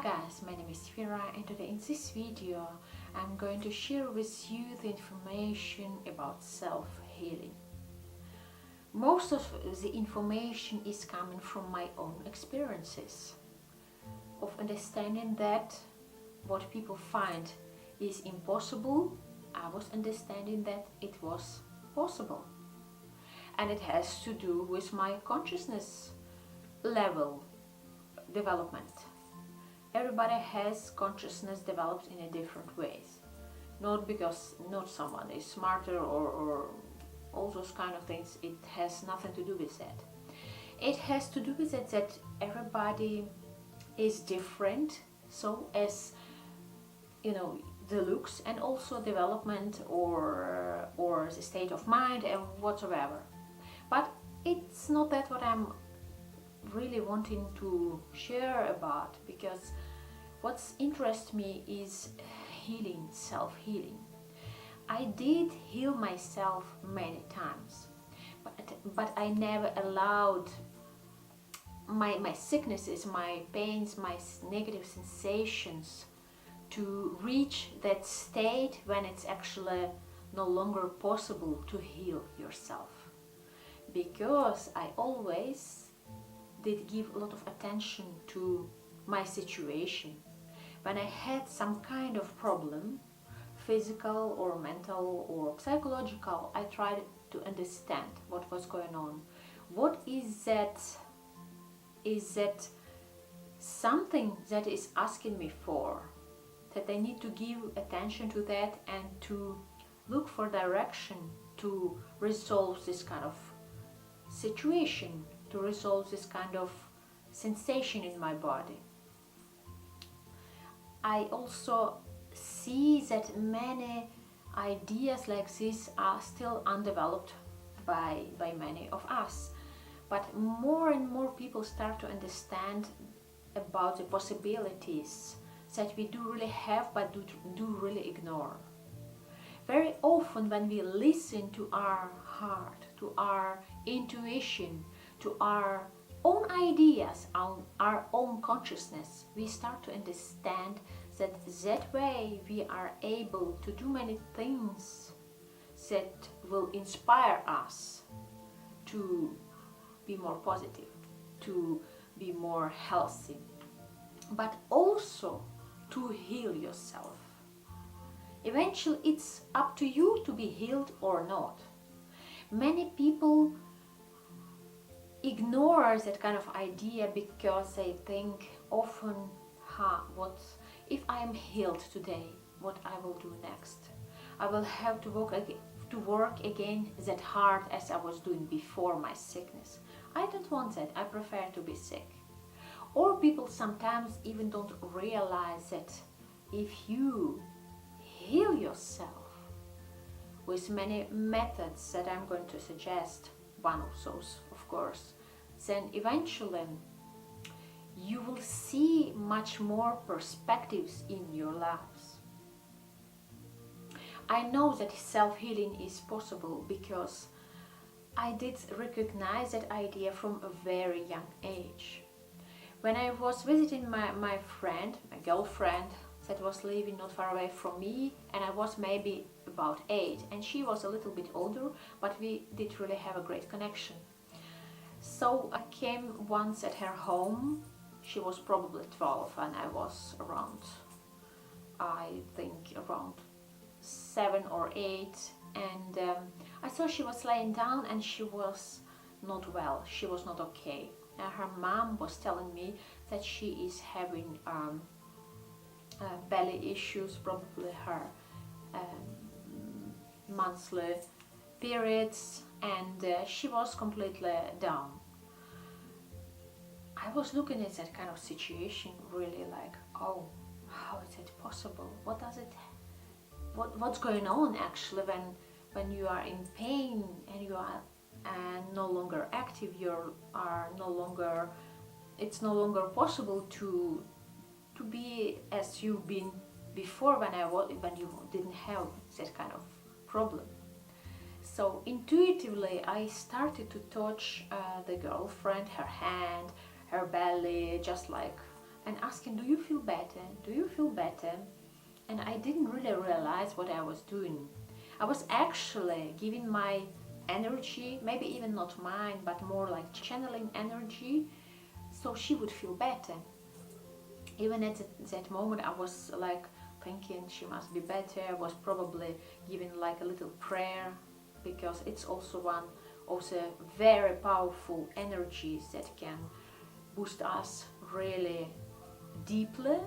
guys, my name is Vera, and today in this video I'm going to share with you the information about self-healing. Most of the information is coming from my own experiences of understanding that what people find is impossible. I was understanding that it was possible, and it has to do with my consciousness level development. Everybody has consciousness developed in a different ways, not because not someone is smarter or all those kind of things. It has nothing to do with that. It has to do with it that everybody is different, so as you know, the looks and also development or the state of mind and whatsoever. But it's not that what I'm really wanting to share about, because what interests me is healing, self-healing. I did heal myself many times, but I never allowed my sicknesses, my pains, my negative sensations to reach that state when it's actually no longer possible to heal yourself. Because I always did give a lot of attention to my situation. When I had some kind of problem, physical or mental or psychological, I tried to understand what was going on. What is that? Is that something that is asking me for? That I need to give attention to that and to look for direction to resolve this kind of situation, to resolve this kind of sensation in my body. I also see that many ideas like this are still undeveloped by many of us. But more and more people start to understand about the possibilities that we do really have but do really ignore. Very often when we listen to our heart, to our intuition, to our own ideas, our own consciousness, we start to understand that way we are able to do many things that will inspire us to be more positive, to be more healthy, but also to heal yourself. Eventually it's up to you to be healed or not. Many people ignore that kind of idea because they think often, what if I am healed today, what I will do next? I will have to work again that hard as I was doing before my sickness. I don't want that. I prefer to be sick. Or people sometimes even don't realize that if you heal yourself with many methods that I'm going to suggest, one of those of course, then eventually you will see much more perspectives in your lives. I know that self-healing is possible because I did recognize that idea from a very young age. When I was visiting my friend, my girlfriend, that was living not far away from me, and I was maybe about 8 and she was a little bit older, but we did really have a great connection. So I came once at her home. She was probably 12 and I was around, I think around 7 or 8, and I saw she was laying down and she was not well, she was not okay. And her mom was telling me that she is having belly issues, probably her monthly periods, and she was completely down. I was looking at that kind of situation really like, oh, how is it possible? What does it, what's going on actually when you are in pain and you are no longer active, it's no longer possible to be as you've been before when you didn't have that kind of problem. So intuitively I started to touch the girlfriend, her hand, her belly, just like and asking, do you feel better? Do you feel better? And I didn't really realize what I was doing. I was actually giving my energy, maybe even not mine, but more like channeling energy, so she would feel better. Even at that moment I was like thinking she must be better. I was probably giving like a little prayer, because it's also one of the very powerful energies that can boost us really deeply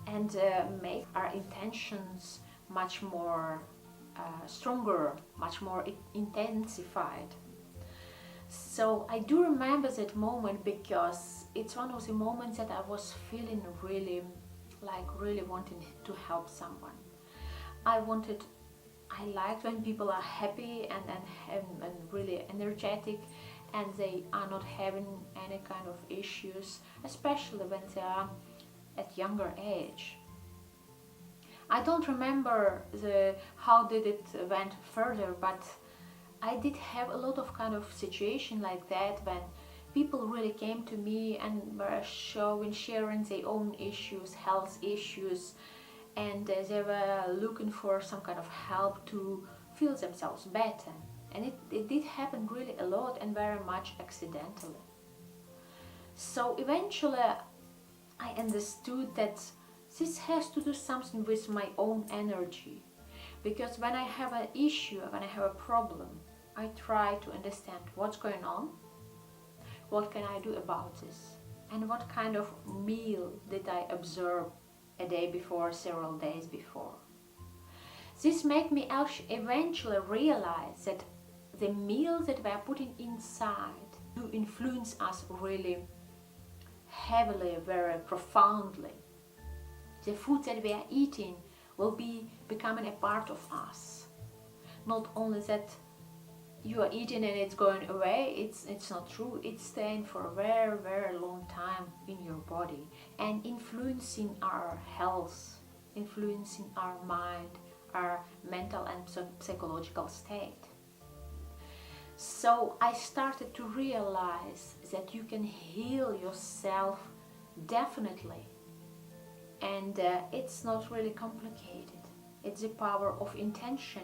and make our intentions much more stronger, much more intensified. So I do remember that moment, because it's one of the moments that I was feeling really wanting to help someone. I liked when people are happy and really energetic, and they are not having any kind of issues, especially when they are at younger age. I don't remember how did it went further, but I did have a lot of kind of situation like that, when people really came to me and were sharing their own issues, health issues, and they were looking for some kind of help to feel themselves better. And it did happen really a lot, and very much accidentally. So eventually I understood that this has to do something with my own energy, because when I have an issue, when I have a problem, I try to understand what's going on, what can I do about this, and what kind of meal did I observe a day before, several days before. This made me eventually realize that the meals that we are putting inside do influence us really heavily, very profoundly. The food that we are eating will be becoming a part of us. Not only that you are eating and it's going away, it's not true. It's staying for a very, very long time in your body and influencing our health, influencing our mind, our mental and psychological state. So I started to realize that you can heal yourself definitely, and it's not really complicated. It's the power of intention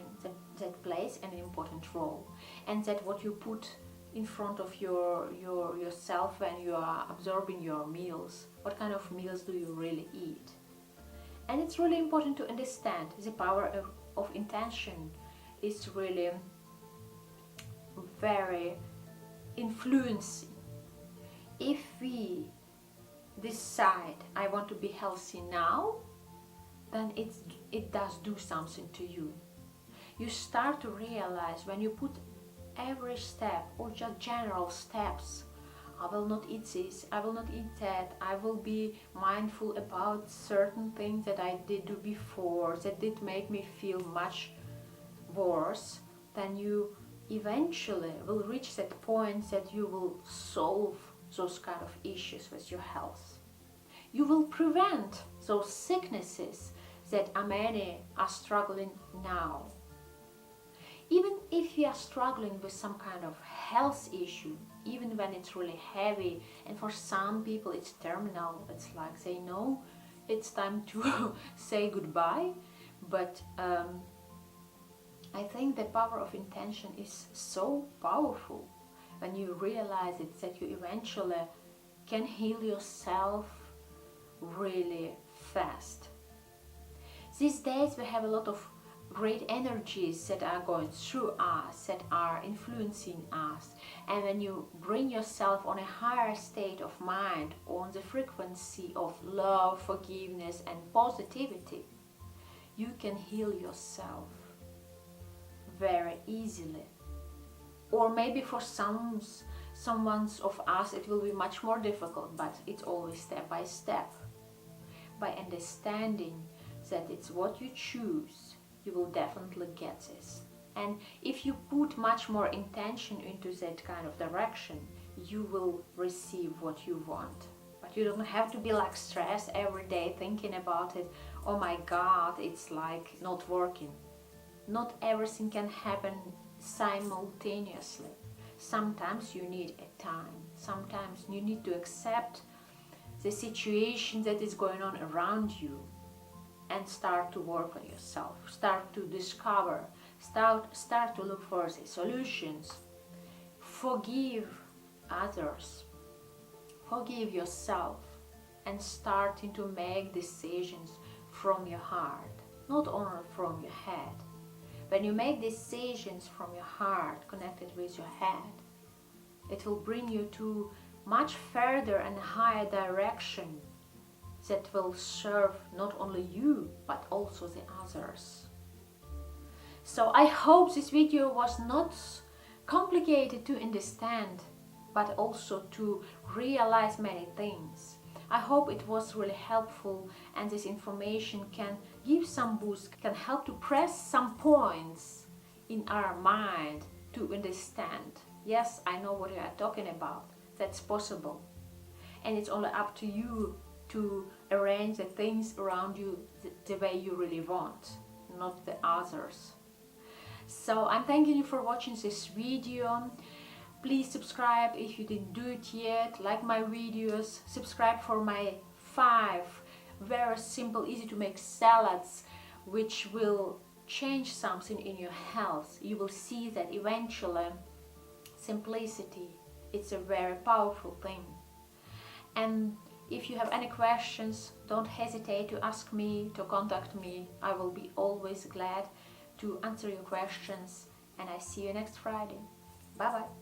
that plays an important role, and that what you put in front of yourself when you are absorbing your meals. What kind of meals do you really eat? And it's really important to understand the power of intention is really very influencing. If we decide I want to be healthy now, then it does do something to you. You start to realize when you put every step, or just general steps, I will not eat this, I will not eat that, I will be mindful about certain things that I did do before that did make me feel much worse, then you eventually will reach that point that you will solve those kind of issues with your health. You will prevent those sicknesses that many are struggling now. Even if you are struggling with some kind of health issue, even when it's really heavy, and for some people it's terminal, it's like they know it's time to say goodbye, but I think the power of intention is so powerful when you realize it, that you eventually can heal yourself really fast. These days we have a lot of great energies that are going through us, that are influencing us, and when you bring yourself on a higher state of mind, on the frequency of love, forgiveness and positivity, you can heal yourself very easily. Or maybe for someone of us it will be much more difficult, but it's always step by step. By understanding that it's what you choose, you will definitely get this. And if you put much more intention into that kind of direction, you will receive what you want. But you don't have to be like stressed every day thinking about it. Oh my God, it's like not working. Not everything can happen simultaneously. Sometimes you need a time. Sometimes you need to accept the situation that is going on around you and start to work on yourself. Start to discover, start to look for the solutions. Forgive others. Forgive yourself and starting to make decisions from your heart, not only from your head. When you make decisions from your heart connected with your head, it will bring you to much further and higher direction that will serve not only you but also the others. So I hope this video was not complicated to understand, but also to realize many things. I hope it was really helpful and this information can give some boost, can help to press some points in our mind to understand. Yes, I know what you are talking about. That's possible. And it's only up to you to arrange the things around you the way you really want, not the others. So I'm thanking you for watching this video. Please subscribe if you didn't do it yet, like my videos, subscribe for my 5 very simple, easy to make salads which will change something in your health. You will see that eventually simplicity, it's a very powerful thing. And if you have any questions, don't hesitate to ask me, to contact me. I will be always glad to answer your questions, and I see you next Friday. Bye bye.